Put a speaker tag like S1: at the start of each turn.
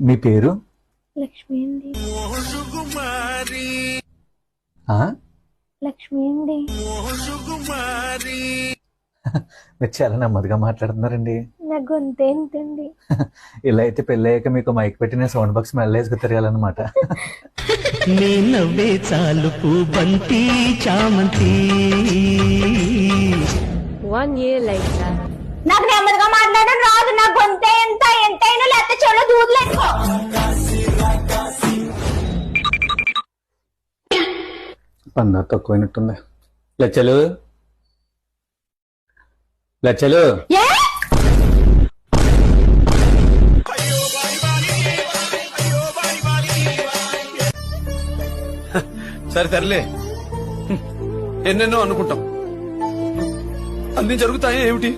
S1: మీ పేరు?
S2: లక్ష్మి అండి.
S1: ఆ
S2: లక్ష్మి అండి.
S1: మీరు చాలా నెమ్మదిగా మాట్లాడుతున్నారండి.
S2: నా గొంతే ఎంతండి.
S1: ఇలా అయితే పెళ్ళయ్యాక మీకు మైక్ పెట్టిన సౌండ్ బాక్స్ మెల్లేసుకు తిరగాలన్నమాట.
S3: నీ నవ్వే చాలు పూబంతి చామంతి.
S4: 1 year later.
S2: నాకు నెమ్మదిగా మాట్లాడడం రాదు. నా గొంతే ఎంతైనా లేకపోతే చెవులో దూదులేసుకో.
S1: పన్నా తక్కువైనట్టుంది. లచ్చలు లచ్చలు
S2: ఏ?
S5: సరే తరలే, ఎన్నెన్నో అనుకుంటాం, అన్ని జరుగుతాయి ఏమిటి?